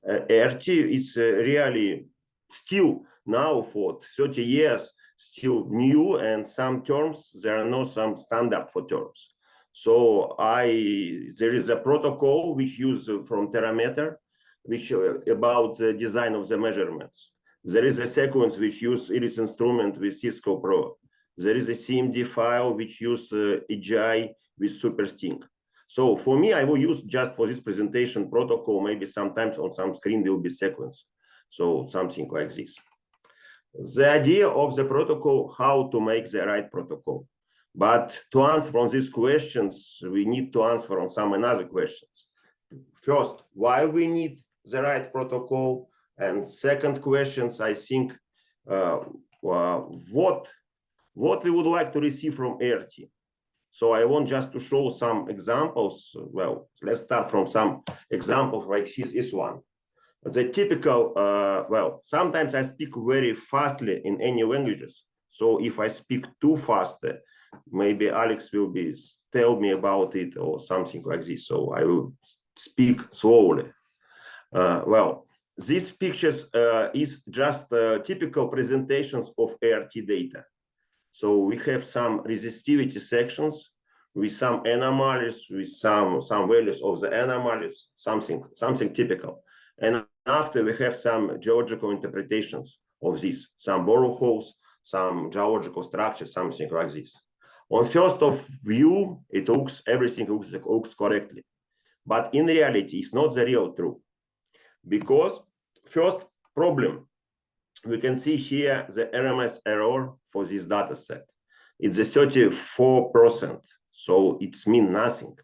ERT is really still now for 30 years, still new, and some terms, there are no some standard for terms. So there is a protocol which use from terameter, which about the design of the measurements. There is a sequence which use Iris instrument with Cisco Pro. There is a CMD file which use EGI with SuperSting. So for me, I will use just for this presentation protocol, maybe sometimes on some screen will be sequence. So something like this. The idea of the protocol, how to make the right protocol. But to answer from these questions, we need to answer on some another questions. First, why we need the right protocol? And second questions, I think, what we would like to receive from ERT. So I want just to show some examples. Well, let's start from some examples like this one. The typical, well, sometimes I speak very fastly in any languages. So if I speak too fast, maybe Alex will tell me about it or something like this. So I will speak slowly. Well, these pictures is just typical presentations of ERT data. So we have some resistivity sections with some anomalies, with some values of the anomalies, something typical. And after we have some geological interpretations of this, some boreholes, some geological structures, something like this. On first of view, everything looks correctly. But in reality, it's not the real truth. Because first problem, we can see here the RMS error for this data set. It's a 34%, so it means nothing.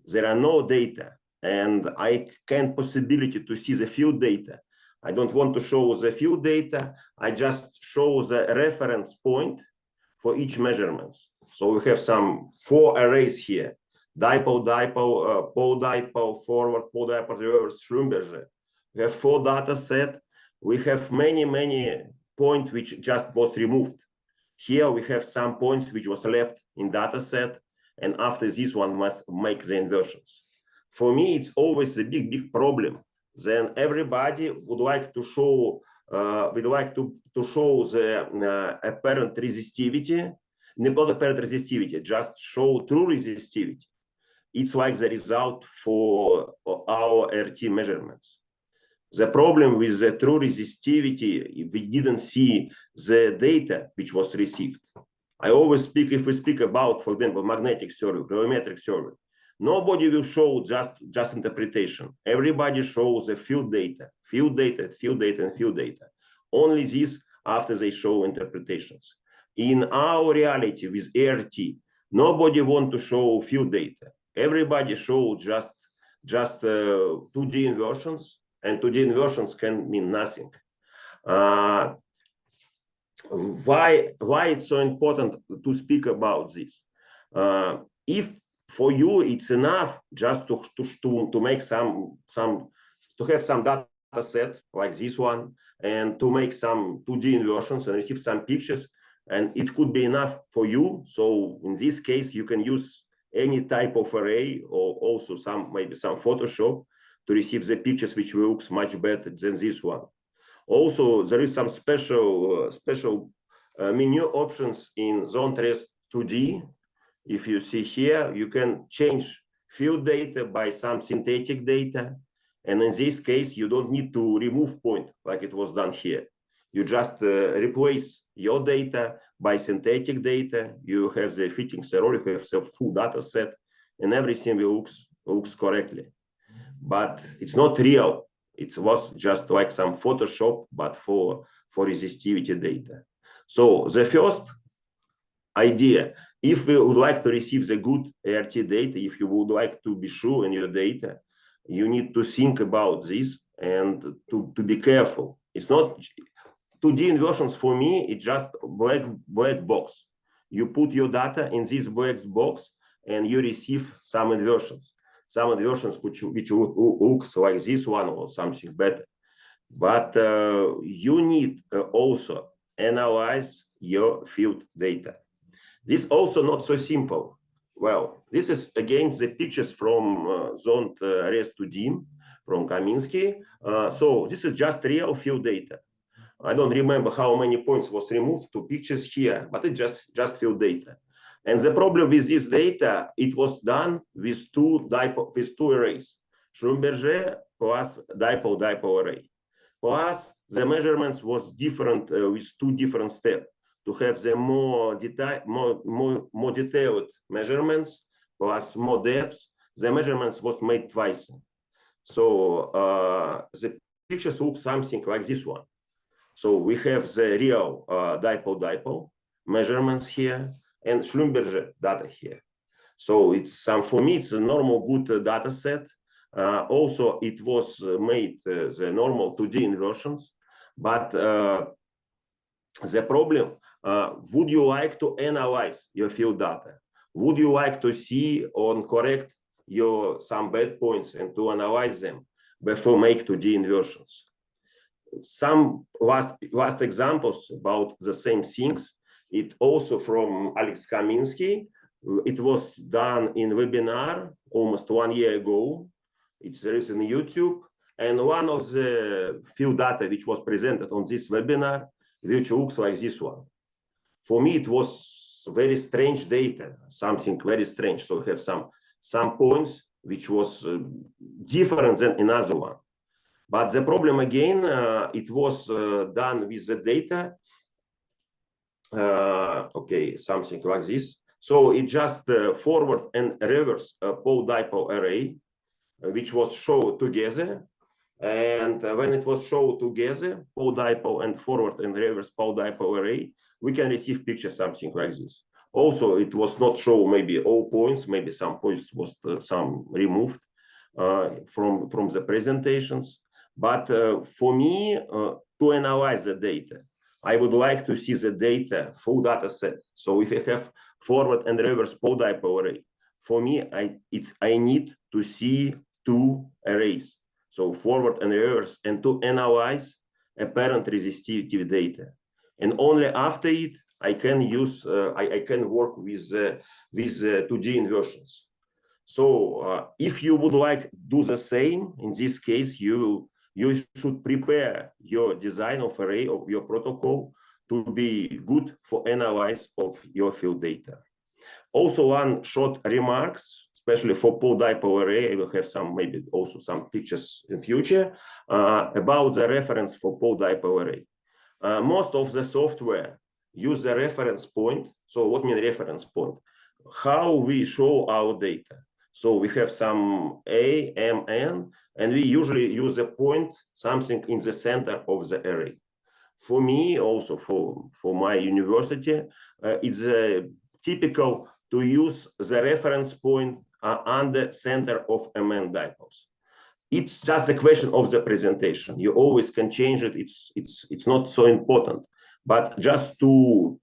There are no data, and I can't possibility to see the field data. I don't want to show the field data. I just show the reference point for each measurements. So we have some 4 arrays here: dipole, pole dipole, forward, pole dipole, reverse, Schlumberger. We have 4 data set. We have many points which just was removed. Here we have some points which was left in data set, and after this one must make the inversions. For me, it's always a big problem. Then everybody would like to show, the apparent resistivity, not apparent resistivity, just show true resistivity. It's like the result for our RT measurements. The problem with the true resistivity, we didn't see the data which was received. I always speak, if we speak about, for example, magnetic survey, gravimetric survey, nobody will show just interpretation. Everybody shows the field data, and field data. Only this after they show interpretations. In our reality with ERT, nobody want to show field data. Everybody show just 2D inversions, and 2D inversions can mean nothing. Why it's so important to speak about this? If for you it's enough just to make to have some data set like this one, and to make some 2D inversions and receive some pictures, and it could be enough for you. So in this case, you can use any type of array, or also maybe some Photoshop, to receive the pictures which looks much better than this one. Also, there is some special menu options in Zone Trace 2D. If you see here, you can change field data by some synthetic data. And in this case, you don't need to remove point like it was done here. You just replace your data by synthetic data. You have the fitting error, you have the full data set, and everything looks correctly. But it's not real. It was just like some Photoshop, but for resistivity data. So the first idea, if we would like to receive the good ERT data, if you would like to be sure in your data, you need to think about this and to be careful. It's not 2D inversions for me, it's just black box. You put your data in this black box and you receive some inversions. Some inversions which looks like this one or something better. But you need also analyze your field data. This also not so simple. Well, this is again the pictures from zoned res to dim from Kaminsky. So this is just real field data. I don't remember how many points was removed to pictures here, but it just field data. And the problem with this data, it was done with two arrays, Schlumberger plus dipole array. Plus the measurements was different with two different steps. To have the more detailed measurements plus more depth, the measurements was made twice. So the pictures look something like this one. So we have the real dipole measurements here and Schlumberger data here. So it's for me, it's a normal good data set. Also, it was made the normal 2D inversions, but the problem, would you like to analyze your field data? Would you like to see or correct your some bad points and to analyze them before make 2D inversions? Some last examples about the same things. It also from Alex Kaminsky. It was done in webinar almost 1 year ago. It's there is on YouTube. And one of the field data which was presented on this webinar, which looks like this one. For me, it was very strange data, something very strange. So we have some points which was different than another one. But the problem again, it was done with the data. Okay, something like this. So it just forward and reverse pole-dipole array, which was shown together. And when it was shown together, pole-dipole and forward and reverse pole-dipole array, we can receive picture something like this. Also, it was not shown maybe all points, maybe some points was some removed from the presentations. But for me, to analyze the data, I would like to see the data, full data set. So if I have forward and reverse pole-dipole array, for me, I need to see two arrays. So forward and reverse, and to analyze apparent resistivity data. And only after it, I can use, I can work with 2D inversions. So if you would like to do the same, in this case, you should prepare your design of array of your protocol to be good for analysis of your field data. Also, one short remarks, especially for pole-dipole array, I will have some, maybe also some pictures in future about the reference for pole-dipole array. Most of the software use the reference point. So what means reference point? How we show our data. So we have some A, M, N, and we usually use a point, something in the center of the array. For me, also for my university, it's typical to use the reference point on the center of MN dipoles. It's just a question of the presentation. You always can change it. It's not so important. But just to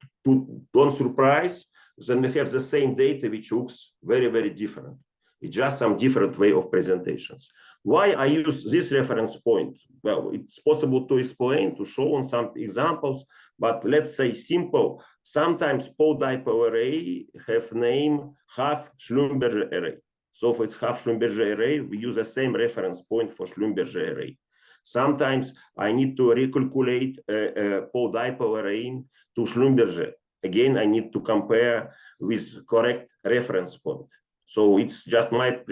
don't surprise, then we have the same data which looks very, very different. It's just some different way of presentations. Why I use this reference point? Well, it's possible to explain, to show on some examples, but let's say simple. Sometimes pole-dipole array have name half Schlumberger array. So if it's half Schlumberger array, we use the same reference point for Schlumberger array. Sometimes I need to recalculate a pole-dipole array to Schlumberger. Again, I need to compare with correct reference point. So it's just my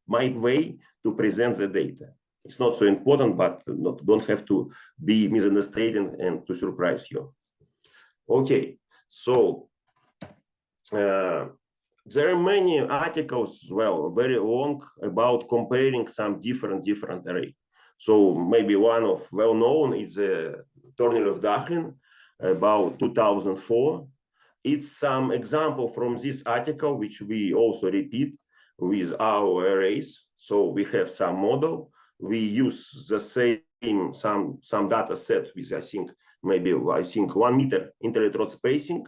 way to present the data. It's not so important, but don't have to be misunderstood and to surprise you. Okay, so there are many articles, well, very long, about comparing some different array. So maybe one of well-known is Tornilov-Dachlin about 2004. It's some example from this article, which we also repeat with our arrays. So we have some model. We use the same, some data set with, I think 1 meter inter-electrode spacing,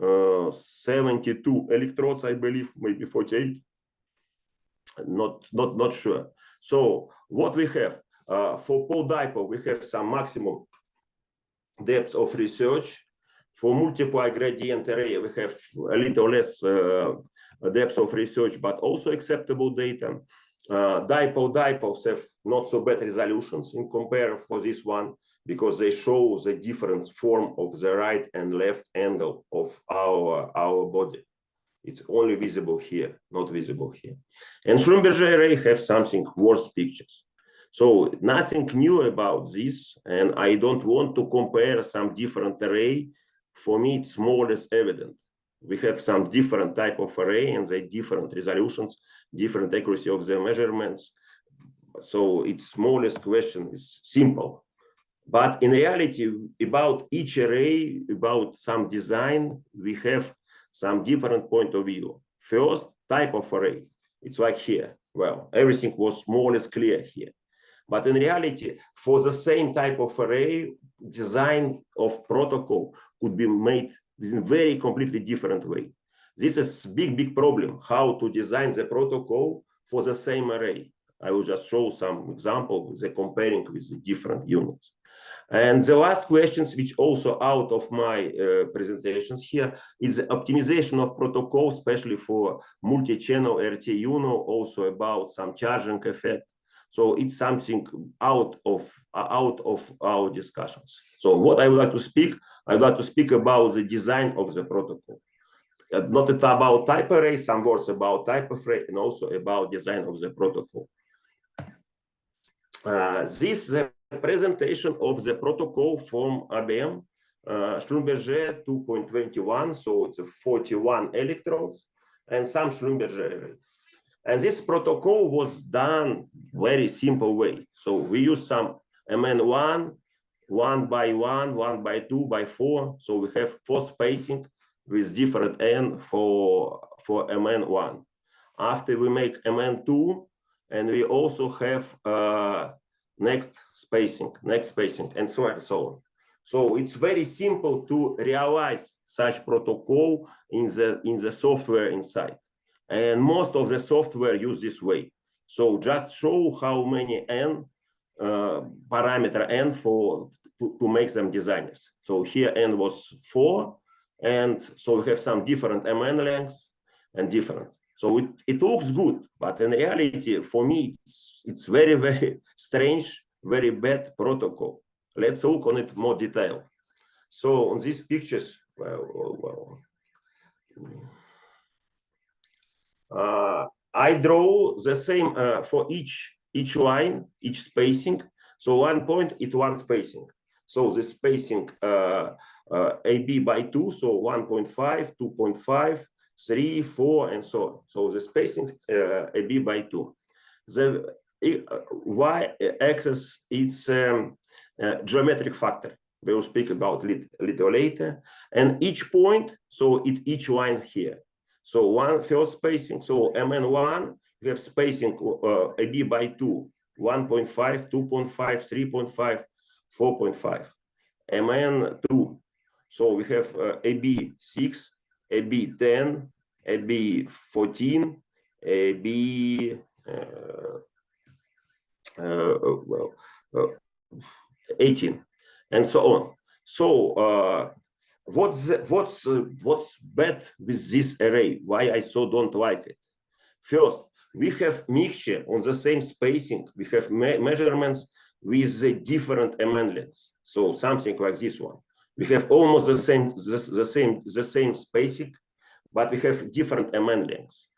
72 electrodes, I believe, maybe 48. Not sure. So what we have for pole-dipole, we have some maximum depth of research. For multiply gradient array, we have a little less depth of research, but also acceptable data. Dipoles have not so bad resolutions in compare for this one, because they show the different form of the right and left angle of our body. It's only visible here, not visible here. And Schlumberger array have something worse pictures. So nothing new about this, and I don't want to compare some different array. For me, it's more or less evident. We have some different type of array and they different resolutions, different accuracy of the measurements. So it's more or less question is simple. But in reality, about each array, about some design, we have some different point of view. First, type of array. It's like here. Well, everything was more or less clear here. But in reality, for the same type of array, design of protocol could be made in a very completely different way. This is big problem, how to design the protocol for the same array. I will just show some example, the comparing with the different units. And the last questions, which also out of my presentations here, is the optimization of protocol, especially for multi-channel ERT UNO, also about some charging effect. So it's something out of our discussions. So what I would like to speak, I'd like to speak about the design of the protocol. Not about type array, some words about type of array, and also about design of the protocol. This is the presentation of the protocol from IBM, Schlumberger 2.21, so it's a 41 electrodes, and some Schlumberger array. And this protocol was done very simple way. So we use some MN1, 1 by 1, 1 by 2 by 4. So we have 4 spacing with different N for MN1. After we make MN2, and we also have next spacing, and so on and so on. So it's very simple to realize such protocol in the software inside. And most of the software use this way. So just show how many N, parameter N to make them designers. So here N was 4, and so we have some different MN lengths and different. So it looks good, but in reality, for me, it's very strange, very bad protocol. Let's look on it more detail. So on these pictures, I draw the same for each line, each spacing. So 1 point, it's 1 spacing. So the spacing AB by 2, so 1.5, 2.5, 3, 4, and so on. So the spacing AB by 2. The y-axis is geometric factor. We will speak about it little later. And each point, so each line here. So first spacing, so MN1, we have spacing AB by 2, 1.5, 2.5, 3.5, 4.5. MN2, so we have AB6, AB10, AB14, AB 18, and so on. So what's bad with this array? Why I so don't like it? First, we have mixture on the same spacing. We have measurements with the different MN lengths. So something like this one. We have almost the same spacing, but we have different MN lengths.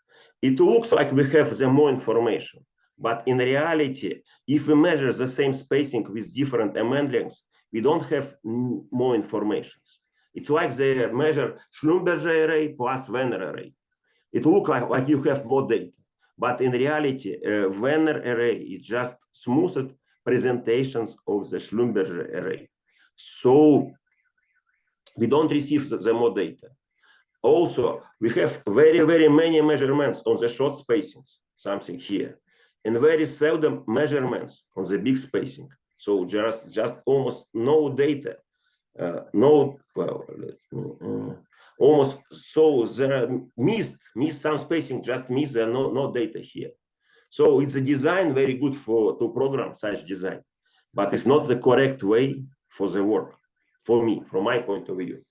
It looks like we have the more information, but in reality, if we measure the same spacing with different MN lengths, we don't have more information. It's like they measure Schlumberger array plus Werner array. It looks like you have more data, but in reality, Werner array is just smoothed presentations of the Schlumberger array. So we don't receive the more data. Also, we have very many measurements on the short spacings, something here, and very seldom measurements on the big spacing. So just almost no data, almost, so there miss some spacing, just miss there no data here. So it's a design very good to program such design, but it's not the correct way for the work, for me, from my point of view.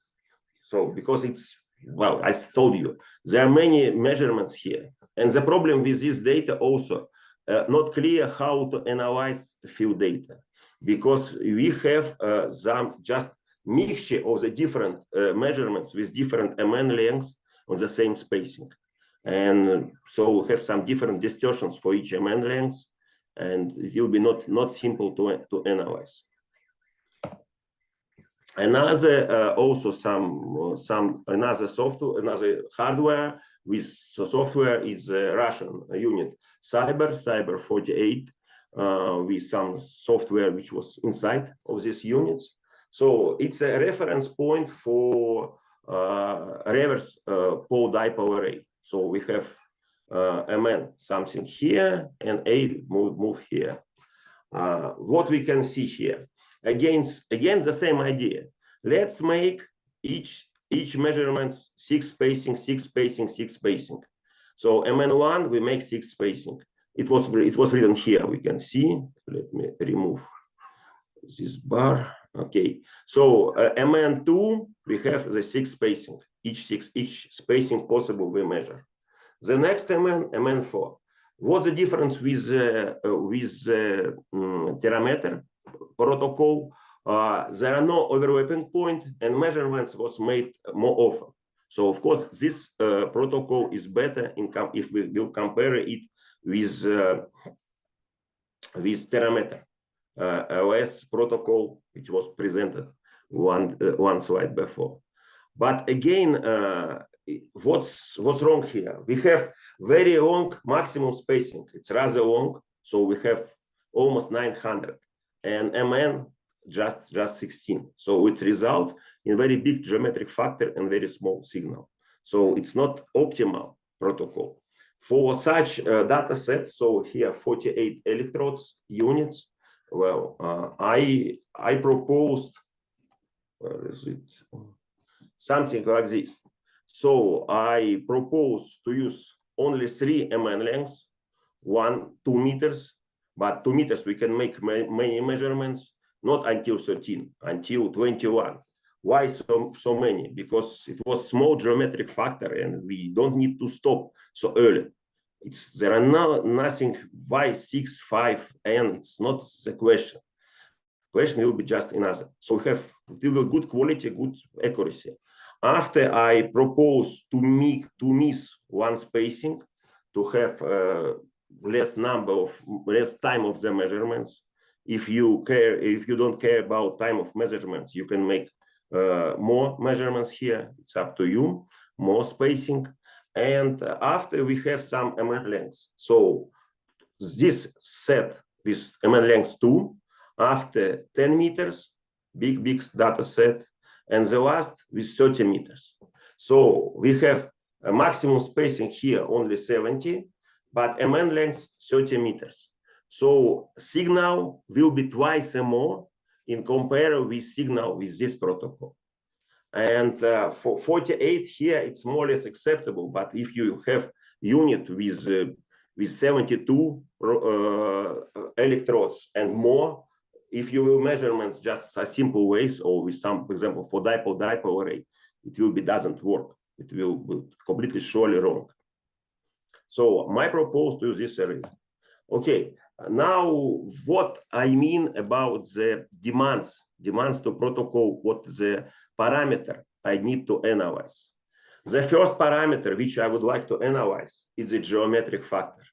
So because it's well, I told you, there are many measurements here. And the problem with this data also, not clear how to analyze field data, because we have some just mixture of the different measurements with different MN lengths on the same spacing. And so we have some different distortions for each MN length, and it will be not simple to analyze. Another also another software, another hardware with software is a Russian unit, Cyber 48, with some software which was inside of these units. So it's a reference point for reverse pole dipole array. So we have MN something here and A move here. What we can see here, again the same idea. Let's make each measurement 6 spacing, 6 spacing, 6 spacing. So MN1 we make 6 spacing. It was written here. We can see. Let me remove this bar. Okay. So MN2 we have the 6 spacing. Each spacing possible we measure. The next MN4. What's the difference with terameter protocol? There are no overlapping point, and measurements was made more often. So of course, this protocol is better if we will compare it with terameter OS protocol, which was presented one slide before. But again, what's wrong here? We have very long maximum spacing. It's rather long, so we have almost 900, and MN just 16. So it results in very big geometric factor and very small signal. So it's not optimal protocol for such data set. So here 48 electrodes units. Well, I proposed, where is it? Something like this. So I propose to use only 3 MN lengths, 2 meters, but 2 meters we can make many measurements, not until 13, until 21. Why so many? Because it was small geometric factor and we don't need to stop so early. There are nothing why 6, 5, and it's not the question. Question will be just another. So we have good quality, good accuracy. After I propose to miss one spacing, to have less time of the measurements. If you don't care about time of measurements, you can make more measurements here. It's up to you, more spacing. And after we have some MN lengths. So this set with MN lengths 2, after 10 meters, big data set, and the last with 30 meters. So we have a maximum spacing here only 70, but MN length 30 meters. So signal will be twice more in comparison with signal with this protocol. And for 48 here, it's more or less acceptable. But if you have unit with 72 electrodes and more, if you will measurements just a simple ways, or with some, for example, for dipole array, it doesn't work. It will be completely surely wrong. So my proposal to use this array. Okay, now what I mean about the demands to protocol, what the parameter I need to analyze. The first parameter which I would like to analyze is the geometric factor.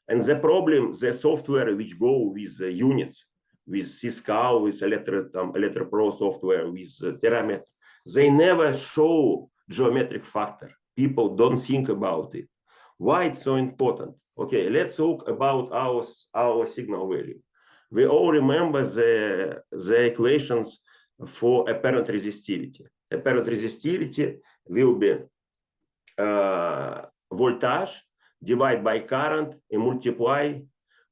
And the problem, the software which go with the units, with Cisco, with ElectroPro software, with terameter, they never show geometric factor. People don't think about it. Why it's so important? Okay, let's look about our signal value. We all remember the equations for apparent resistivity. Apparent resistivity will be voltage divided by current and multiply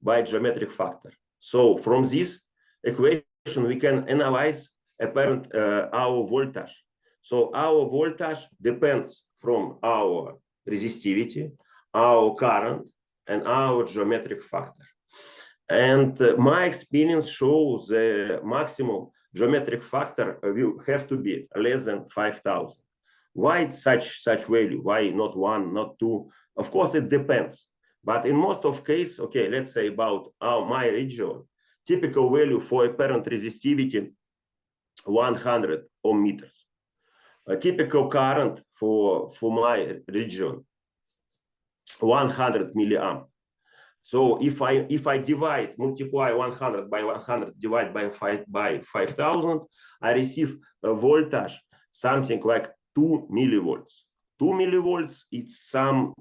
by geometric factor. So from this equation, we can analyze apparent our voltage. So our voltage depends from our resistivity, our current, and our geometric factor. And my experience shows the maximum geometric factor will have to be less than 5,000. Why such value? Why not 1, not 2? Of course, it depends. But in most of cases, okay, let's say about my region, typical value for apparent resistivity, 100 ohm meters. A typical current for my region, 100 milliamp. So if I divide, multiply 100 by 100, divide by 5,000, I receive a voltage something like 2 millivolts. 2 millivolts, it's some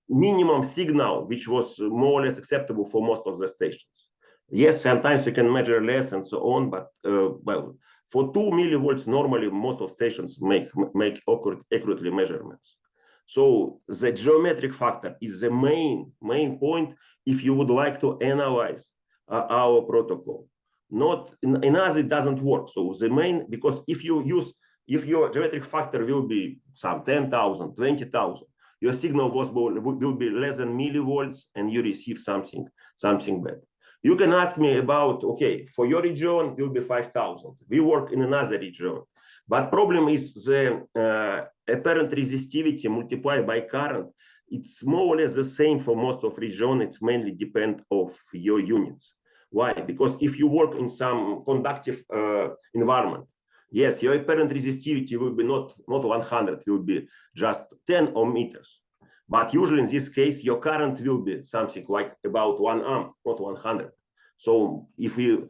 minimum signal which was more or less acceptable for most of the stations. Yes, sometimes you can measure less and so on, but well, for 2 millivolts, normally most of stations make accurately measurements. So the geometric factor is the main point if you would like to analyze our protocol. Not in others, it doesn't work. So the main, because if your geometric factor will be some 10,000, 20,000, your signal will be less than millivolts, and you receive something bad. You can ask me about, okay, for your region, it will be 5,000. We work in another region. But problem is the apparent resistivity multiplied by current. It's more or less the same for most of region. It's mainly depend of your units. Why? Because if you work in some conductive environment, yes, your apparent resistivity will be not 100, will be just 10 ohm meters. But usually in this case, your current will be something like about 1 amp, not 100. So if we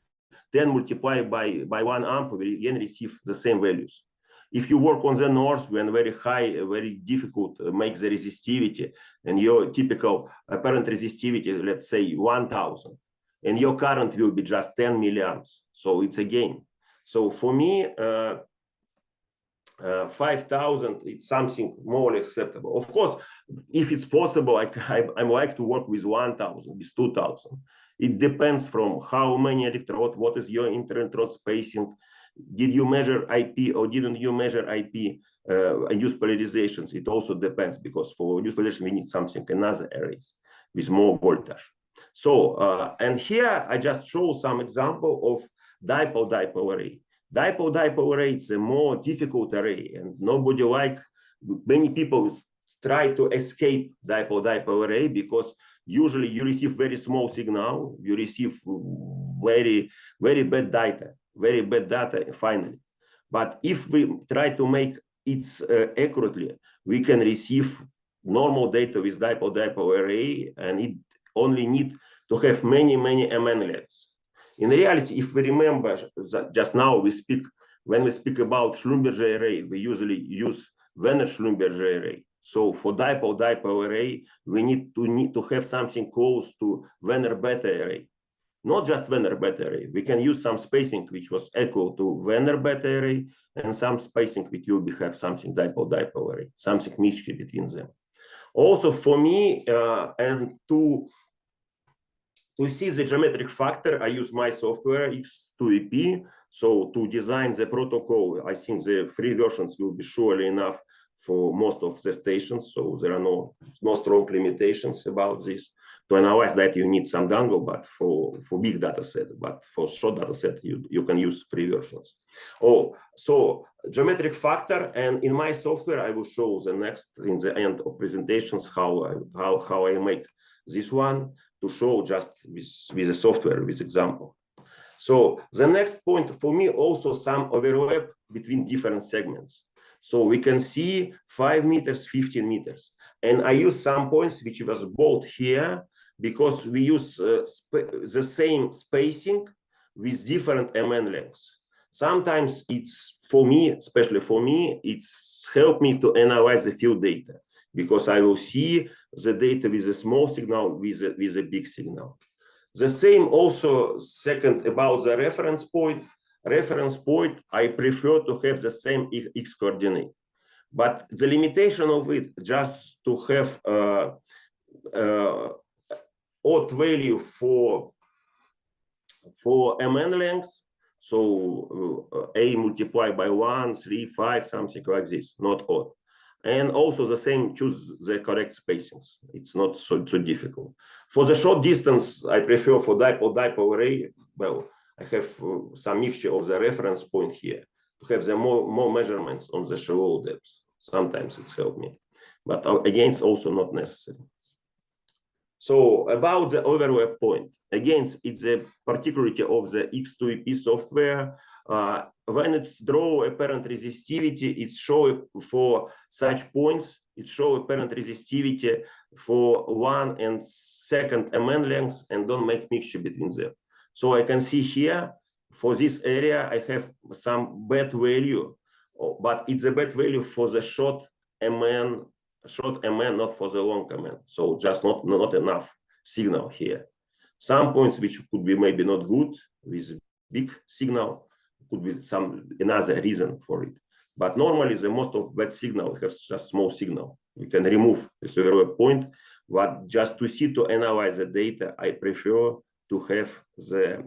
then multiply by 1 amp, we again receive the same values. If you work on the north, when very high, very difficult makes the resistivity, and your typical apparent resistivity, let's say 1,000, and your current will be just 10 milliamps. So it's a gain. So for me, 5,000, it's something more or less acceptable. Of course, if it's possible, I like to work with 1,000, with 2,000. It depends from how many electrodes, what is your inter-electrode spacing, did you measure IP or didn't you measure IP, and use polarizations. It also depends, because for use polarization, we need something in other areas with more voltage. So, and here I just show some example of dipole-dipole array. Dipole-dipole array is a more difficult array, and nobody many people try to escape dipole-dipole array, because usually you receive very small signal, you receive very bad data finally. But if we try to make it accurately, we can receive normal data with dipole-dipole array, and it only need to have many MN lengths. In reality, if we remember that just now when we speak about Schlumberger array, we usually use Werner-Schlumberger array. So for dipole-dipole array, we need to have something close to Werner-Bethe array. Not just Werner-Bethe array. We can use some spacing which was equal to Werner-Bethe array, and some spacing which will have something dipole-dipole array, something mixture between them. Also for me, and to see the geometric factor, I use my software X2EP. So to design the protocol, I think the free versions will be surely enough for most of the stations. So there are no strong limitations about this. To analyze that, you need some dangle, but for big data set, but for short data set, you can use free versions. Oh, so geometric factor, and in my software, I will show the next in the end of presentations how I make this one, to show just with the software, with example. So the next point for me, also some overlap between different segments. So we can see 5 meters, 15 meters. And I use some points which was bold here, because we use the same spacing with different MN lengths. Sometimes it's, for me, especially for me, it's helped me to analyze the field data, because I will see the data with a small signal, with a big signal. The same also, second, about the reference point. Reference point, I prefer to have the same X coordinate. But the limitation of it, just to have odd value for MN lengths, so A multiplied by 1, 3, 5, something like this, not odd. And also the same, choose the correct spacings. It's not so difficult. For the short distance, I prefer for dipole-dipole array, well, I have some mixture of the reference point here to have the more measurements on the shallow depths. Sometimes it's helped me, but again, it's also not necessary. So about the overlap point, again, it's a particularity of the X2EP software. When it's draw apparent resistivity, it's show for such points, it show apparent resistivity for 1 and 2nd MN lengths and don't make mixture between them. So I can see here, for this area, I have some bad value, but it's a bad value for the short MN, not for the long MN. So just not enough signal here. Some points which could be maybe not good with big signal, could be some another reason for it. But normally the most of bad signal has just small signal. We can remove this overlap point, but just to analyze the data, I prefer to have the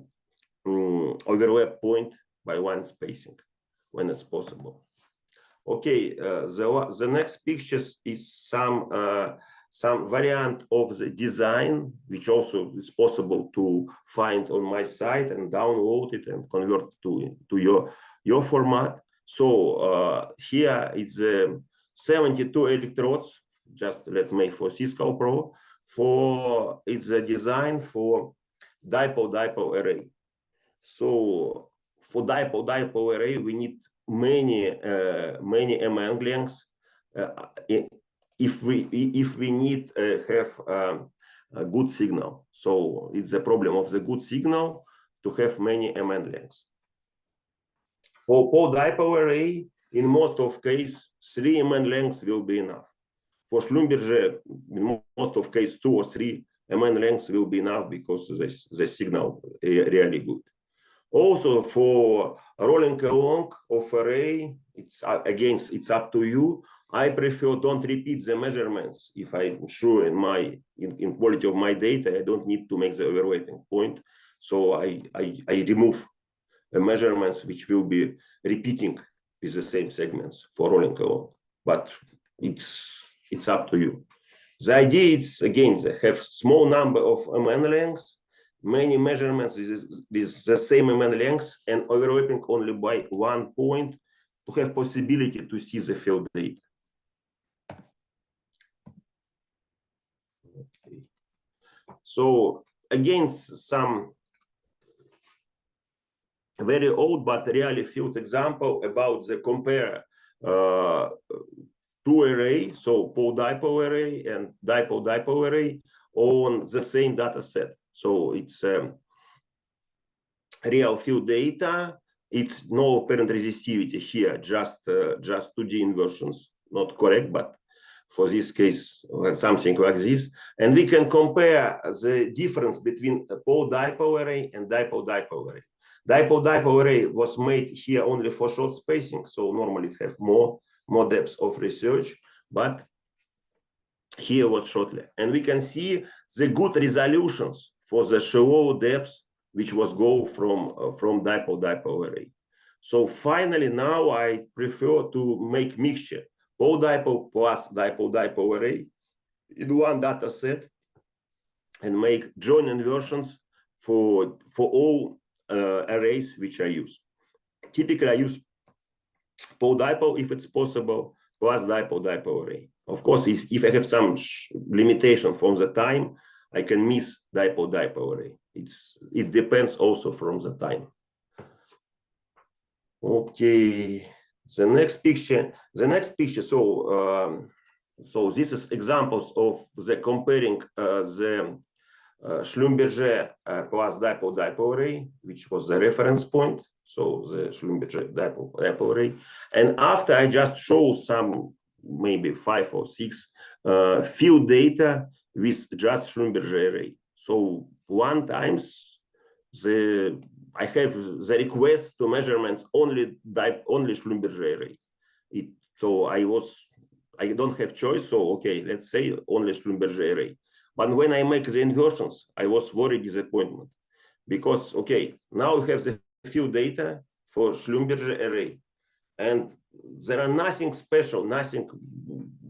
overlap point by 1 spacing when it's possible. Okay, the next pictures is some variant of the design, which also is possible to find on my site and download it and convert to your format. So here it's 72 electrodes, just let's make for Cisco Pro, it's a design for dipole-dipole array. So for dipole-dipole array, we need many MN lengths. If we need have a good signal, so it's a problem of the good signal to have many MN lengths. For pole-dipole array, in most of case, 3 MN lengths will be enough. For Schlumberger, in most of case, 2 or 3 MN lengths will be enough because the signal really good. Also for rolling along of array, it's again, it's up to you. I prefer don't repeat the measurements. If I'm sure in quality of my data, I don't need to make the overlapping point. So I remove the measurements which will be repeating with the same segments for rolling along. But it's up to you. The idea is again, they have small number of MN lengths, many measurements with the same MN lengths and overlapping only by 1 point to have possibility to see the field data. Okay. So again, some very old but really field example about the compare two array, so pole-dipole array and dipole-dipole array on the same data set. So it's real field data. It's no apparent resistivity here, just 2D inversions, not correct, but for this case, something like this. And we can compare the difference between a pole-dipole array and dipole-dipole array. Dipole-dipole array was made here only for short spacing, so normally it have more depth of research, but here was shortly. And we can see the good resolutions for the shallow depths, which was go from dipole-dipole array. So finally, now I prefer to make mixture, pole-dipole plus dipole-dipole array in one data set and make joint inversions for all arrays which I use. Typically, I use pole-dipole if it's possible, plus dipole-dipole array. Of course, if I have some limitation from the time, I can miss dipole-dipole array. It depends also from the time. Okay, the next picture. So this is examples of the comparing the Schlumberger plus dipole-dipole array, which was the reference point. So the Schlumberger dipole array. And after I just show some maybe 5 or 6 field data with just Schlumberger array. So one times I have the request to measurements only Schlumberger array. So I don't have choice. So okay, let's say only Schlumberger array. But when I make the inversions, I was very disappointed because okay, now we have the field data for Schlumberger array, and there are nothing special, nothing,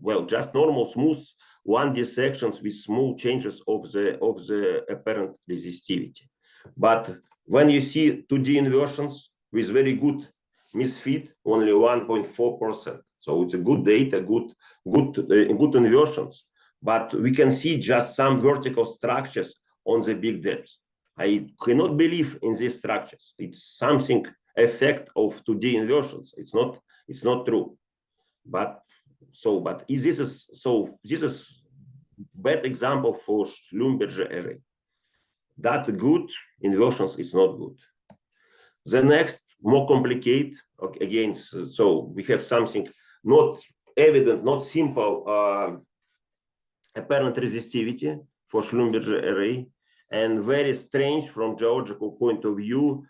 well, just normal smooth 1D sections with small changes of the apparent resistivity. But when you see 2D inversions with very good misfit only 1.4%. So it's a good data, good inversions. But we can see just some vertical structures on the big depths. I cannot believe in these structures. It's something effect of 2D inversions. It's not true. But this is bad example for Schlumberger array. That good inversions is not good. The next more complicated again. So we have something not evident, not simple apparent resistivity for Schlumberger array, and very strange from geological point of view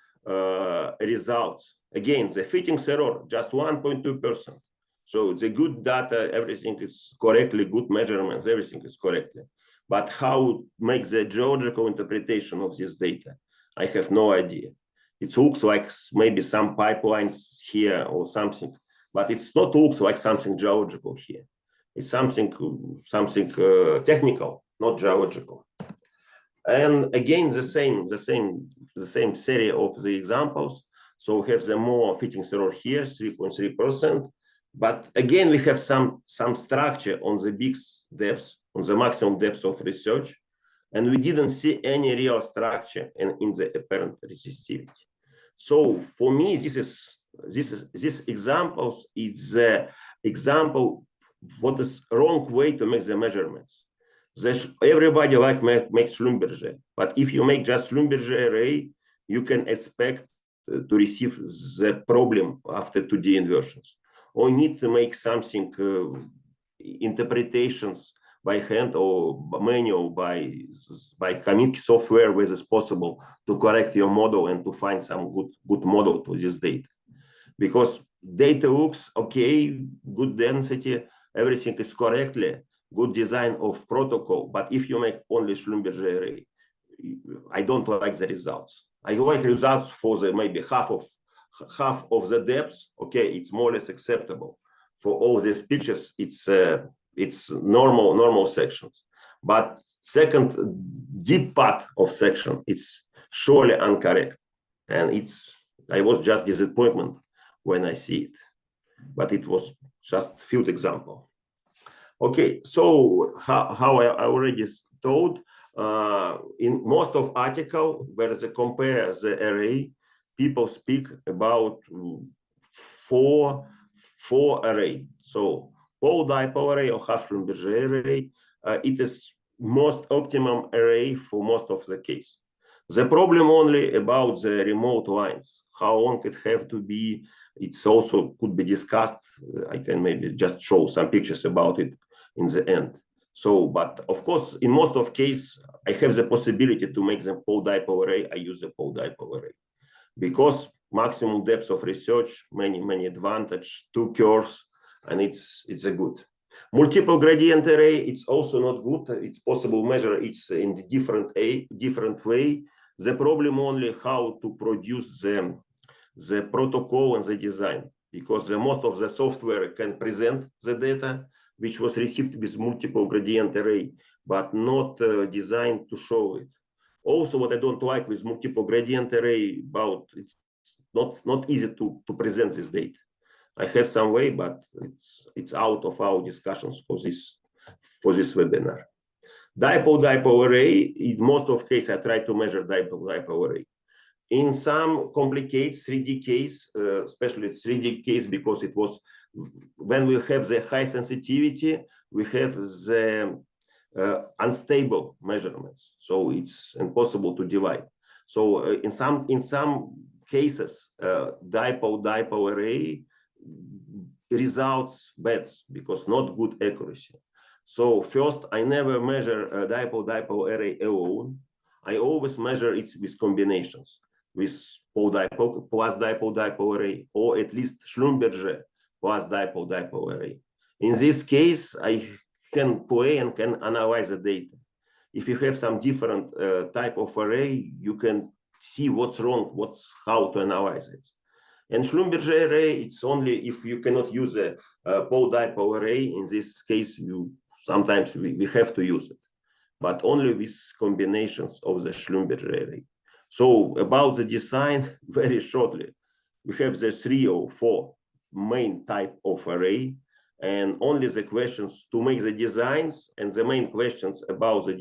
results. Again, the fittings error just 1.2%. So the good data, everything is correctly, good measurements, everything is correctly. But how make the geological interpretation of this data? I have no idea. It looks like maybe some pipelines here or something, but it's not looks like something geological here. It's something technical, not geological. And again, the same series of the examples. So we have the more fittings error here, 3.3%. But again, we have some structure on the big depths, on the maximum depths of research, and we didn't see any real structure in the apparent resistivity. So for me, this examples is the example what is wrong way to make the measurements. Everybody like make Schlumberger, but if you make just Schlumberger array, you can expect to receive the problem after 2D inversions, or need to make something interpretations by hand or manual by community software where it's possible to correct your model and to find some good model to this data. Because data looks okay, good density, everything is correctly, good design of protocol. But if you make only Schlumberger array, I don't like the results. I like results for the maybe half of the depth. Okay, it's more or less acceptable. For all these pitches, it's normal sections. But second deep part of section, it's surely incorrect. And I was just disappointed when I see it. But it was just field example. Okay, so how I already told, in most of article where they compare the array, people speak about four array. So pole dipole array or half Schlumberger array, it is most optimum array for most of the case. The problem only about the remote lines, how long it have to be. It's also could be discussed. I can maybe just show some pictures about it in the end. So, but of course, in most of case, I have the possibility to make the pole dipole array. I use the pole dipole array because maximum depth of research, many advantage, two curves, and it's a good. Multiple gradient array, it's also not good. It's possible measure it in different way. The problem only how to produce the protocol and the design, because the most of the software can present the data which was received with multiple gradient array, but not designed to show it. Also, what I don't like with multiple gradient array about it's not easy to present this data. I have some way, but it's out of our discussions for this webinar. Dipole array, in most of cases, I try to measure dipole array. In some complicated 3D case, especially 3D case, because it was when we have the high sensitivity, we have the unstable measurements, so it's impossible to divide. So in some cases, dipole array results bad because not good accuracy. So first, I never measure a dipole array alone. I always measure it with combinations, with pole dipole plus dipole array, or at least Schlumberger plus dipole array. In this case, I can play and can analyze the data. If you have some different type of array, you can see what's wrong, how to analyze it. And Schlumberger array, it's only if you cannot use a pole dipole array. In this case, sometimes we have to use it, but only with combinations of the Schlumberger array. So about the design, very shortly, we have the 3 or 4 main type of array, and only the questions to make the designs and the main questions about the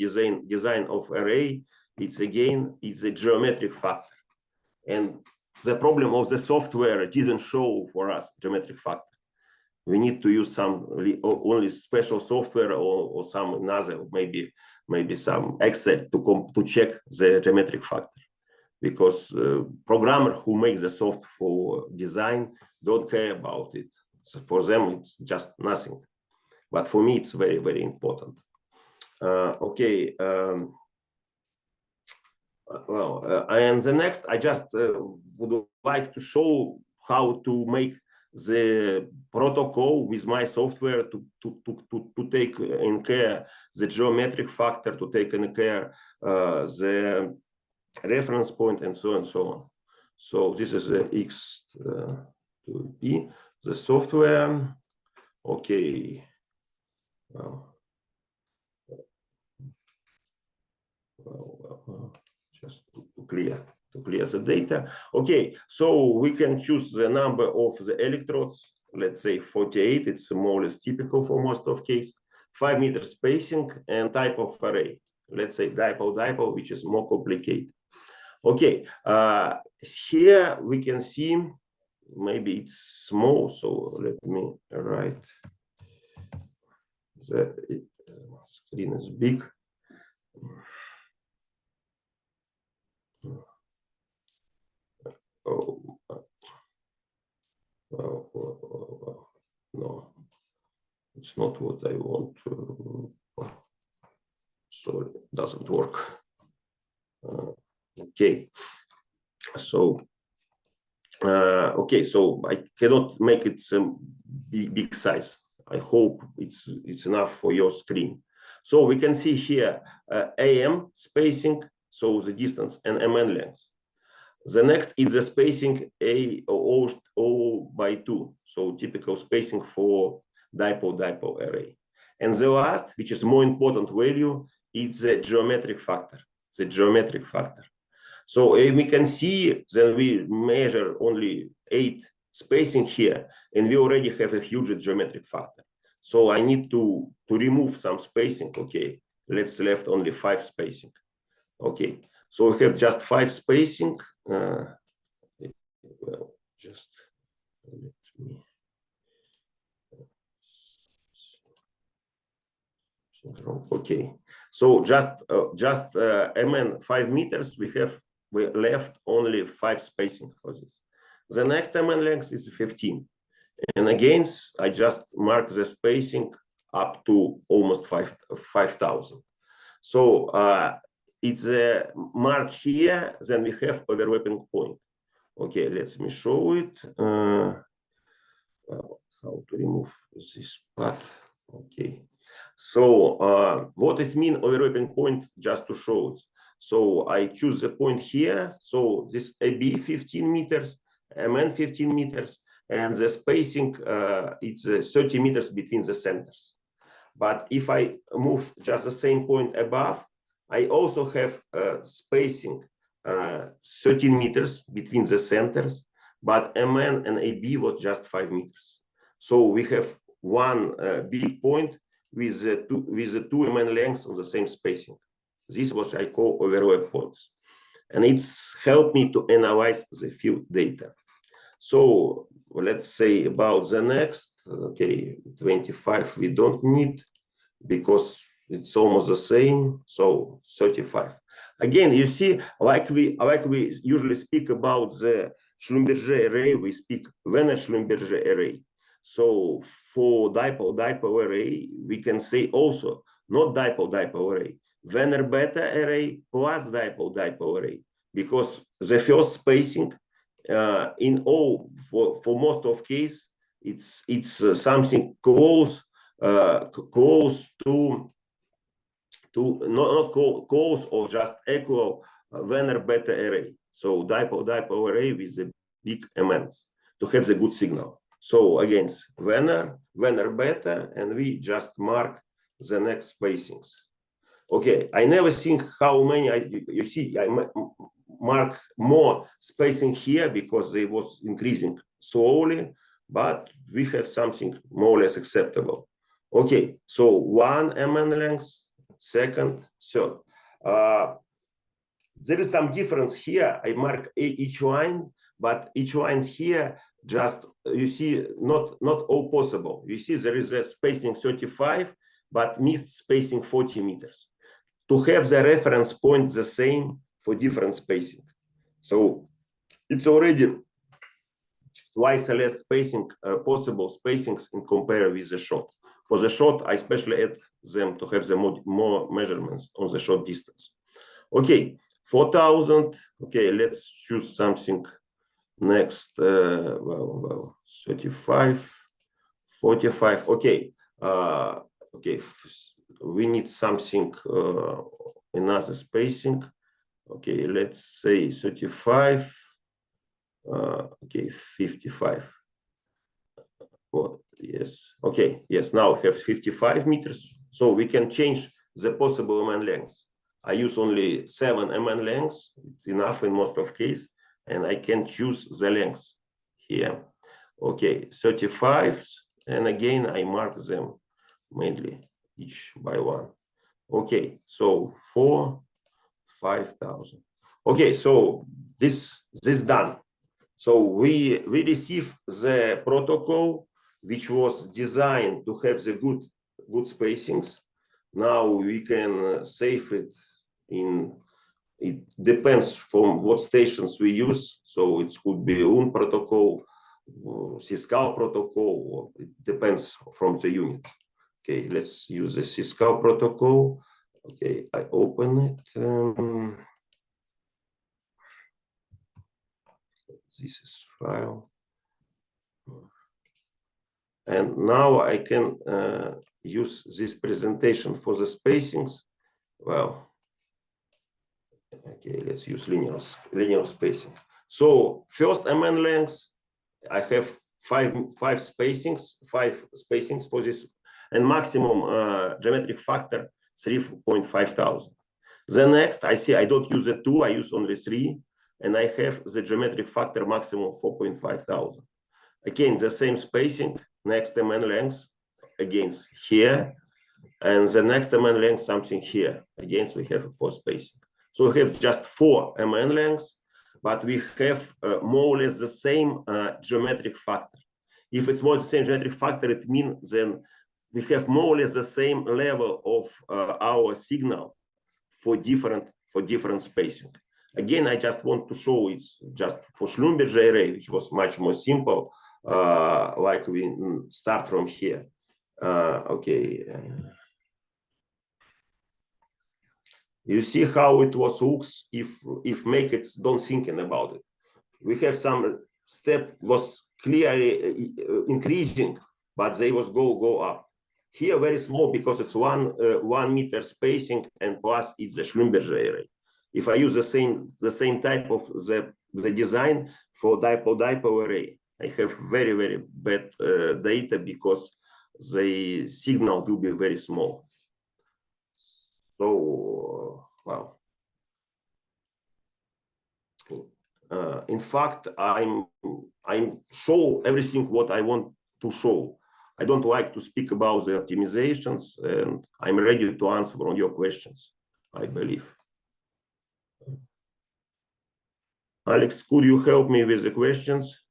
design of array, it's a geometric factor. And the problem of the software didn't show for us geometric factor. We need to use some only special software or some another, maybe some Excel to check the geometric factor, because programmer who makes the software for design don't care about it. So for them, it's just nothing. But for me, it's very, very important. Okay. And the next, I just would like to show how to make the protocol with my software to take in care the geometric factor, to take in care the reference point, and so on and so on. So this is the X2P, the software. Okay. Just to clear the data. Okay, so we can choose the number of the electrodes. Let's say 48. It's more or less typical for most of case. 5 meter spacing and type of array. Let's say dipole, which is more complicated. Okay, here we can see, maybe it's small, so let me write. The screen is big. No, it's not what I want. Sorry, it doesn't work. Okay, so okay, so I cannot make it some big size. I hope it's enough for your screen. So we can see here AM spacing, so the distance, and MN length. The next is the spacing O by 2, so typical spacing for dipole array. And the last, which is more important value, is the geometric factor. The geometric factor. So we can see that we measure only 8 spacing here, and we already have a huge geometric factor. So I need to remove some spacing. Okay, let's left only 5 spacing. Okay, so we have just 5 spacing. Well, just let me. Okay, so just MN 5 meters, we left only 5 spacing for this. The next MN length is 15, and again I just mark the spacing up to almost 5,000. So it's a mark here. Then we have overlapping point. Okay, let me show it. How to remove this part? Okay. So what it means overlapping point, just to show it. So I choose the point here. So this AB 15 meters, MN 15 meters, and the spacing it's 30 meters between the centers. But if I move just the same point above, I also have spacing 13 meters between the centers, but MN and AB was just 5 meters. So we have one big point with the two MN lengths on the same spacing. This was I call overlap points, and it's helped me to analyze the field data. So let's say about the next. Okay, 25 we don't need because it's almost the same. So 35. Again, you see, like we usually speak about the Schlumberger array, we speak Werner-Schlumberger array. So for dipole array, we can say also not dipole array, Werner beta array plus dipole array, because the first spacing in all for most of case it's something close to not close or just equal Werner beta array. So dipole array with the big MNs to have the good signal. So against Werner beta, and we just mark the next spacings. Okay, I never think how many you see. mark more spacing here because they was increasing slowly, but we have something more or less acceptable. Okay, so 1 MN length, second, third. There is some difference here. I mark each line, but each line here, just you see, not all possible. You see there is a spacing 35, but missed spacing 40 meters. To have the reference point the same for different spacing. So it's already twice less spacing, possible spacings in compare with the shot. For the shot, I especially add them to have the more measurements on the short distance. Okay, 4,000. Okay, let's choose something next. 35, 45. Okay, okay. We need something another spacing. Okay, let's say 35. Okay, 55. Well, yes. Okay, yes. Now we have 55 meters, so we can change the possible MN length. I use only 7 MN lengths. It's enough in most of case, and I can choose the length here. Okay, 35, and again I mark them mainly each by one. Okay, so 5,000. Okay, so this done. So we receive the protocol which was designed to have the good spacings. Now we can save it in. It depends from what stations we use. So it could be UN protocol, Syscal protocol. It depends from the unit. Okay, let's use the Syscal protocol. Okay, I open it. This is file. And now I can use this presentation for the spacings. Well, okay, let's use linear spacing. So first MN length, I have five spacings for this, and maximum geometric factor 3,500. The next, I see I don't use the 2, I use only 3, and I have the geometric factor maximum 4,500. Again, the same spacing, next MN length, against here, and the next MN length something here. Again, we have 4 spacing. So we have just 4 MN lengths, but we have more or less the same geometric factor. If it's more the same geometric factor, it means then we have more or less the same level of our signal for different spacing. Again, I just want to show it's just for Schlumberger array, which was much more simple, like we start from here. Okay. You see how it looks if make it don't thinking about it. We have some step was clearly increasing, but they was go up. Here very small because it's 1 meter spacing, and plus it's the Schlumberger array. If I use the same type of the design for dipole array, I have very bad data because the signal will be very small. So well, in fact, I'm show everything what I want to show. I don't like to speak about the optimizations, and I'm ready to answer on your questions, I believe. Alex, could you help me with the questions?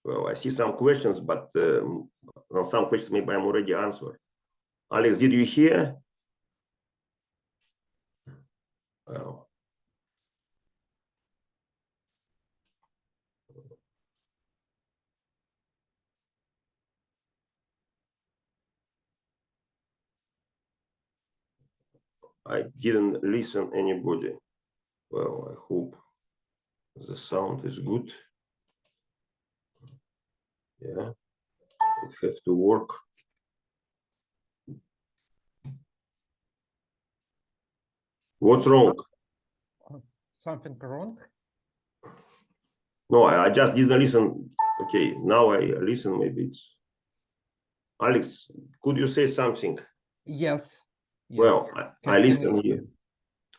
Well, I see some questions, but on some questions maybe I'm already answered. Alex, did you hear? Well, I didn't listen anybody. Well, I hope the sound is good. Yeah, it has to work. What's wrong? Something wrong? No, I just didn't listen. Okay, now I listen. Maybe it's Alex. Could you say something? Yes. Well, I listen here.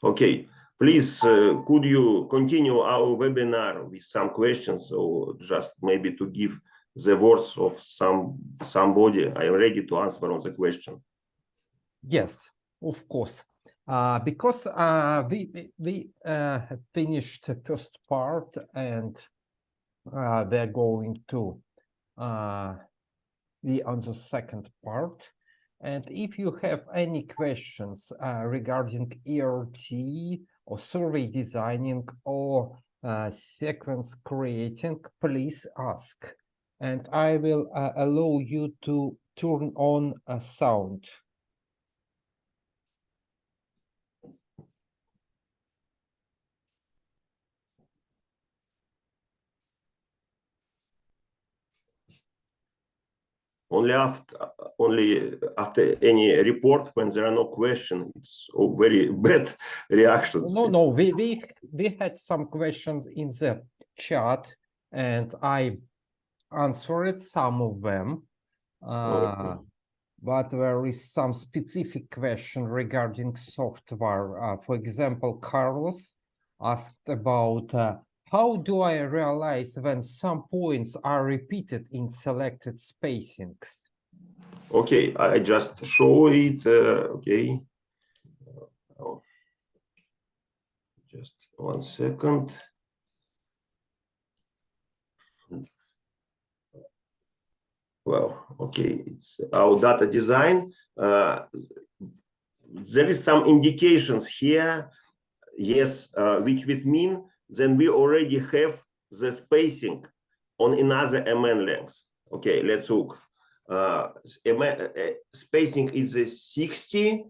Okay, please, could you continue our webinar with some questions, or just maybe to give the words of somebody? I am ready to answer on the question. Yes, of course. Because we finished the first part, and they're going to be on the second part. And if you have any questions regarding ERT or survey designing or sequence creating, please ask. And I will allow you to turn on a sound. Only after any report, when there are no questions, it's very bad reactions. No, we had some questions in the chat, and I answered some of them. Okay. But there is some specific question regarding software. For example, Carlos asked about how do I realize when some points are repeated in selected spacings? Okay, I just show it. Okay. Just 1 second. Well, okay, it's our data design. There is some indications here, yes, which would mean then we already have the spacing on another MN length. Okay, let's look. Spacing is 60,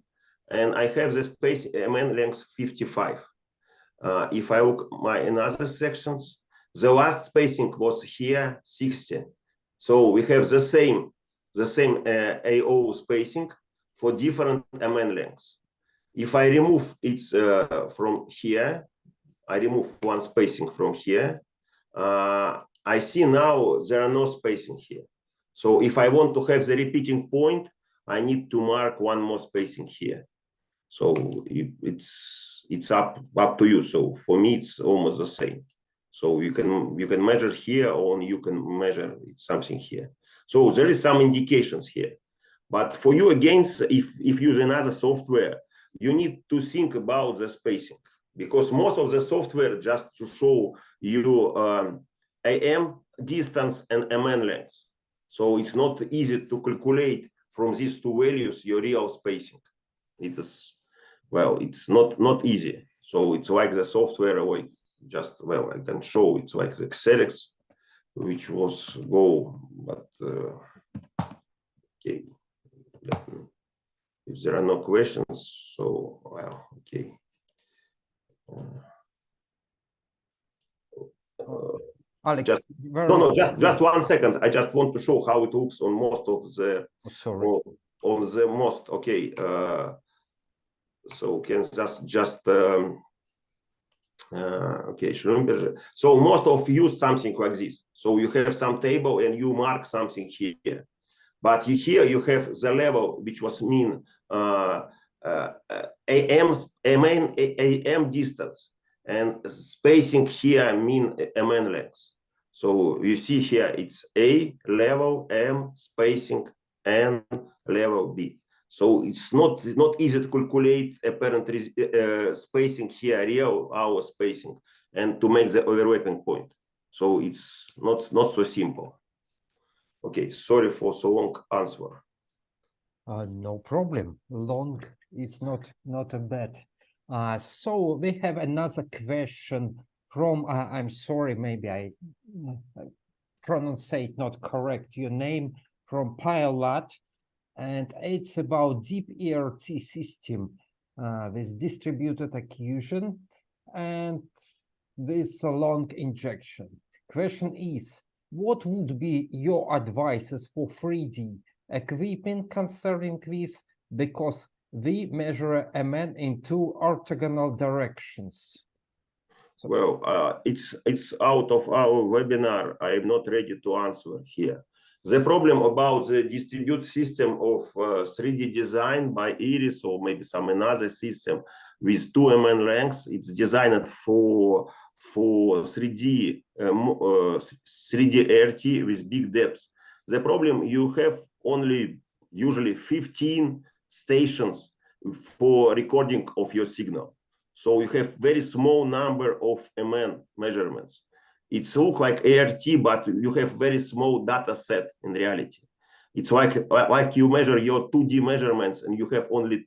and I have the space MN length 55. If I look my another sections, the last spacing was here 60. So we have the same AO spacing for different MN lengths. If I remove it from here, I remove one spacing from here, I see now there are no spacing here. So if I want to have the repeating point, I need to mark one more spacing here. So it's up to you. So for me, it's almost the same. So you can measure here, or you can measure something here. So there is some indications here. But for you, again, if using another software, you need to think about the spacing, because most of the software just to show you AM distance and MN length. So it's not easy to calculate from these two values your real spacing. It's it's not easy. So it's like the software, or just I can show it's like the Xerox, which was Go, but okay. If there are no questions, so okay. Alex, just 1 second. I just want to show how it looks on most of the on the most. Okay, so can just okay, Schrödinger. So most of you something like this. So you have some table and you mark something here, but here you have the level which was mean AM distance, and spacing here mean MN length. So you see here it's A level, M spacing, N level, B. So it's not easy to calculate apparent spacing here, real hour spacing, and to make the overlapping point. So it's not so simple. Okay, sorry for so long answer. No problem. Long is not a bad. So we have another question from. I'm sorry, maybe I pronounce it not correct. Your name from Pilot, and it's about deep ERT system with distributed accusation and with a long injection. Question is, what would be your advices for 3D equipment concerning this? Because we measure MN in two orthogonal directions. So, well, it's out of our webinar. I am not ready to answer here. The problem about the distributed system of 3D design by Iris or maybe some another system with 2 MN lengths, it's designed for 3D 3D ERT with big depths. The problem, you have only usually 15 stations for recording of your signal. So you have very small number of MN measurements. It's look like ERT, but you have very small data set in reality. It's like you measure your 2D measurements and you have only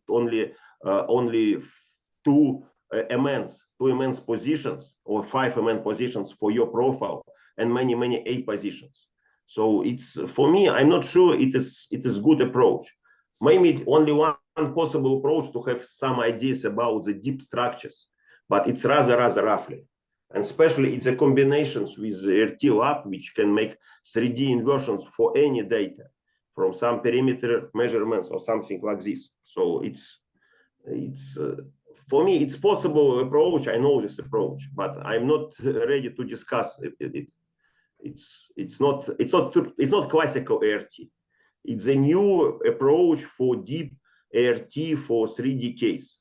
2 MNs positions or 5 MN positions for your profile and many A positions. So it's, for me, I'm not sure it is good approach. Maybe only one possible approach to have some ideas about the deep structures, but it's rather roughly. And especially it's a combinations with the ERT lab, which can make 3D inversions for any data from some perimeter measurements or something like this. So it's for me, it's possible approach. I know this approach, but I'm not ready to discuss it. It's not classical ERT. It's a new approach for deep ERT for 3D case.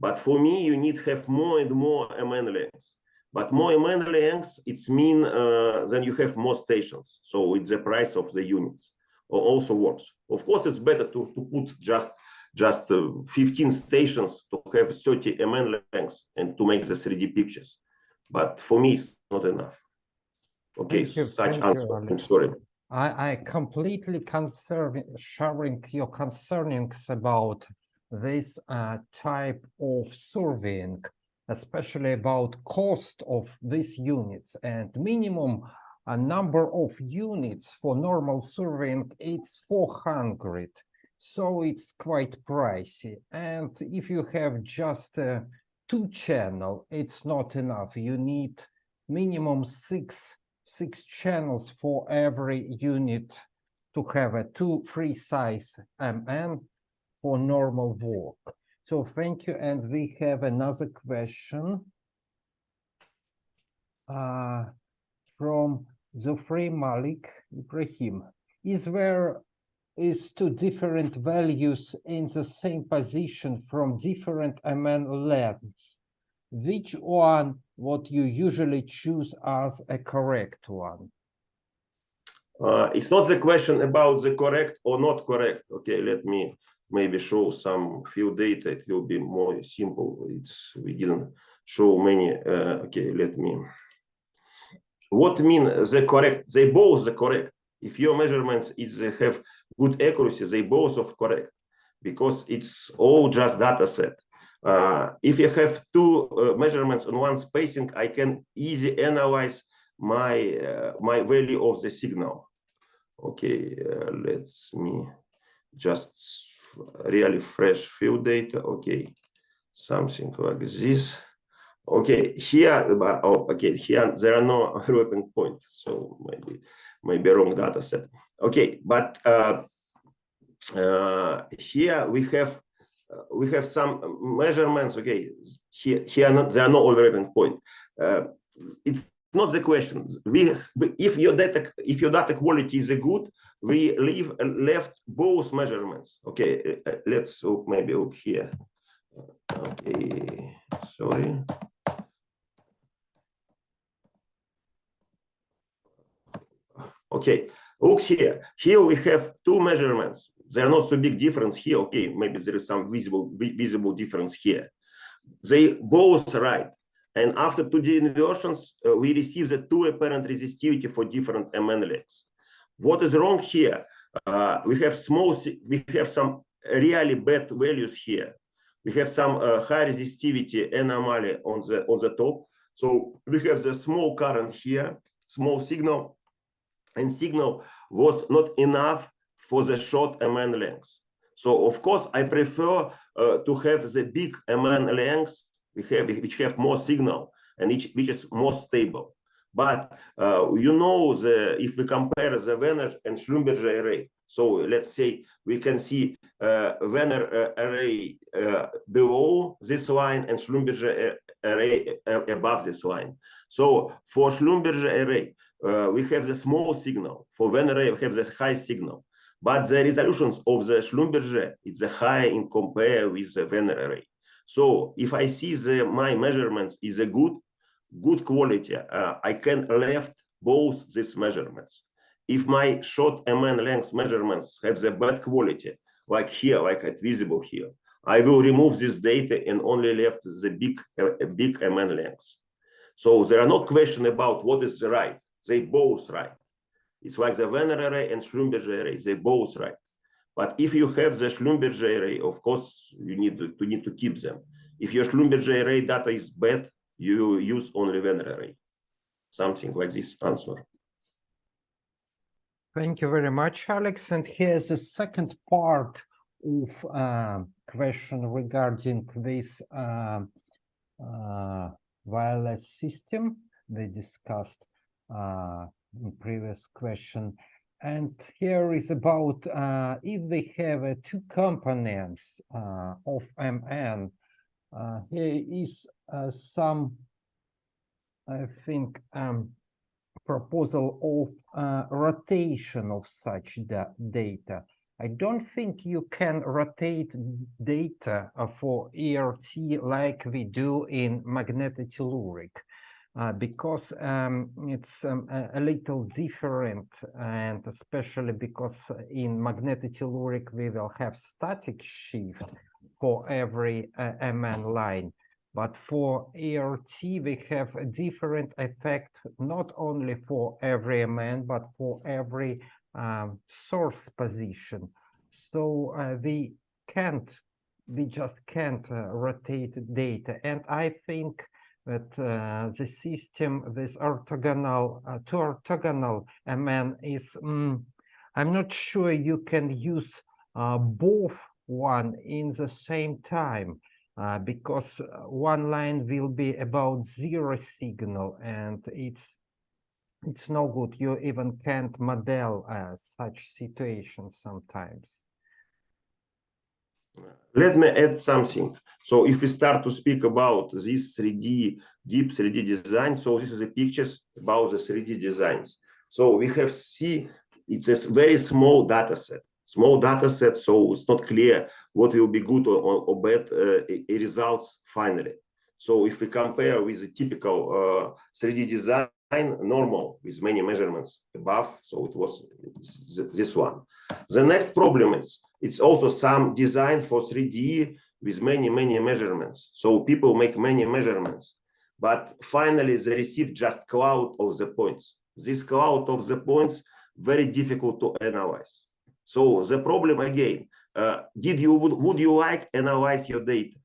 But for me, you need to have more and more MN lengths. But more MN lengths, it's mean then you have more stations. So it's the price of the units also works. Of course, it's better to put just 15 stations to have 30 MN lengths and to make the 3D pictures. But for me, it's not enough. Okay, such answer. I'm sorry. I completely sharing your concernings about this type of surveying, especially about cost of these units, and minimum number of units for normal surveying, it's 400. So it's quite pricey. And if you have just 2 channel, it's not enough. You need minimum six channels for every unit to have a 2 free size MN for normal work. So thank you. And we have another question from Zofrey Malik Ibrahim. Is 2 different values in the same position from different MN lengths? Which one what you usually choose as a correct one? It's not the question about the correct or not correct. Okay, let me maybe show some few data. It will be more simple. We didn't show many. Okay, let me. What mean the correct? They both the correct. If your measurements have good accuracy, they both are correct because it's all just data set. If you have 2 measurements on one spacing, I can easily analyze my value of the signal. Okay, let me just really fresh field data. Okay, something like this. Okay, here, okay, here there are no wrapping points, so maybe wrong data set. Okay, but here we have some measurements. Okay, here there are no overlapping point. It's not the question. If your data quality is good, we left both measurements. Okay, let's maybe look here. Okay, sorry. Okay, look here. Here we have 2 measurements. There are not so big difference here. Okay, maybe there is some visible difference here. They both right. And after 2D inversions, we receive the 2 apparent resistivity for different MN lengths. What is wrong here? We have some really bad values here. We have some high resistivity anomaly on the top. So we have the small current here, small signal, and signal was not enough for the short MN lengths. So of course, I prefer to have the big MN lengths which have more signal and which is more stable. But you know, if we compare the Werner and Schlumberger array, So let's say we can see Venner array below this line and Schlumberger array above this line. So for Schlumberger array, we have the small signal. For Venner array, we have the high signal. But the resolutions of the Schlumberger is high in compare with the Venner array. So if I see my measurements is a good quality, I can left both these measurements. If my short MN length measurements have the bad quality, like here, like it's visible here, I will remove this data and only left the big MN length. So there are no question about what is the right. They both right. It's like the Venner array and Schlumberger array. They both right. But if you have the Schlumberger array, of course, you need to keep them. If your Schlumberger array data is bad, you use only Venner array. Something like this answer. Thank you very much, Alex. And here's the second part of question regarding this wireless system we discussed in previous question. And here is about if we have two components of MN, here is some, I think, proposal of rotation of such data. I don't think you can rotate data for ERT like we do in magnetotelluric. Because it's a little different, and especially because in magnetotelluric we will have static shift for every MN line. But for ERT we have a different effect, not only for every MN, but for every source position. So we just can't rotate data. And I think that the system with orthogonal, two orthogonal MN is, I'm not sure you can use both one in the same time, because one line will be about zero signal, and it's no good. You even can't model such situations sometimes. Let me add something. So if we start to speak about this 3D, deep 3D design, so this is the pictures about the 3D designs. So we have it's a very small data set. So it's not clear what will be good or bad results finally. So if we compare with the typical 3D design, normal with many measurements above, so it was this one. The next problem is it's also some design for 3D with many measurements. So people make many measurements, but finally they receive just cloud of the points. This cloud of the points very difficult to analyze. So the problem again, would you like analyze your data?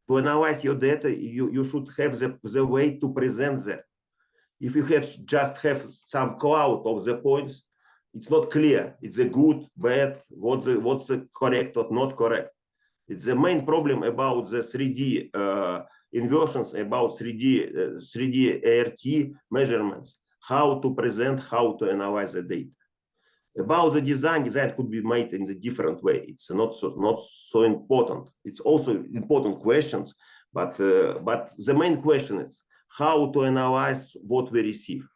To analyze your data, you should have the way to present them. If you just have some cloud of the points, it's not clear. It's a good, bad, what's the correct or not correct. It's the main problem about the 3D inversions, about 3D ERT measurements, how to present, how to analyze the data. About the design could be made in a different way. It's not so important. It's also important questions, but the main question is how to analyze what we receive,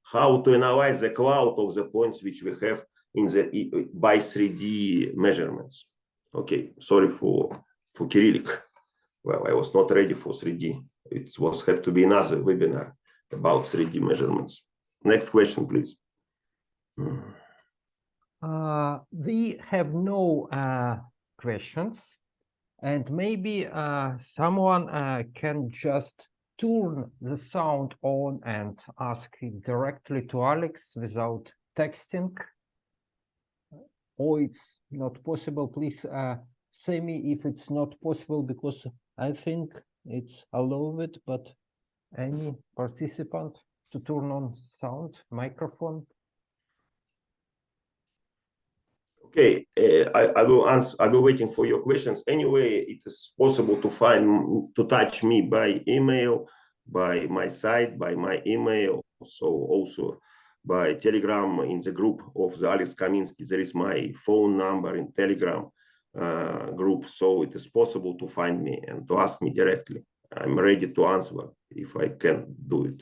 how to analyze the cloud of the points which we have in the by 3D measurements. Okay, sorry for Cyrillic. Well, I was not ready for 3D. It had to be another webinar about 3D measurements. Next question, please. We have no questions, and maybe someone can just turn the sound on and ask it directly to Alex without texting. Or it's not possible. Please say me if it's not possible, because I think it's allowed, but any participant to turn on sound, microphone. Okay, I will answer. I will waiting for your questions. Anyway, it is possible to touch me by email, by my site, by my email. So also by Telegram in the group of the Alex Kaminsky. There is my phone number in Telegram group, so it is possible to find me and to ask me directly. I'm ready to answer if I can do it.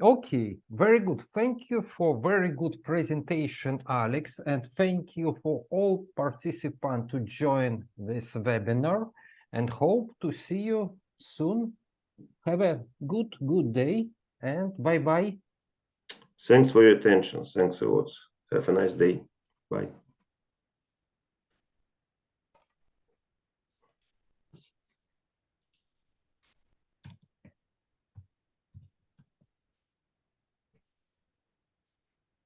Okay, very good. Thank you for very good presentation, Alex, and thank you for all participants to join this webinar, and hope to see you soon. Have a good day, and bye-bye. Thanks for your attention. Thanks a lot. Have a nice day. Bye.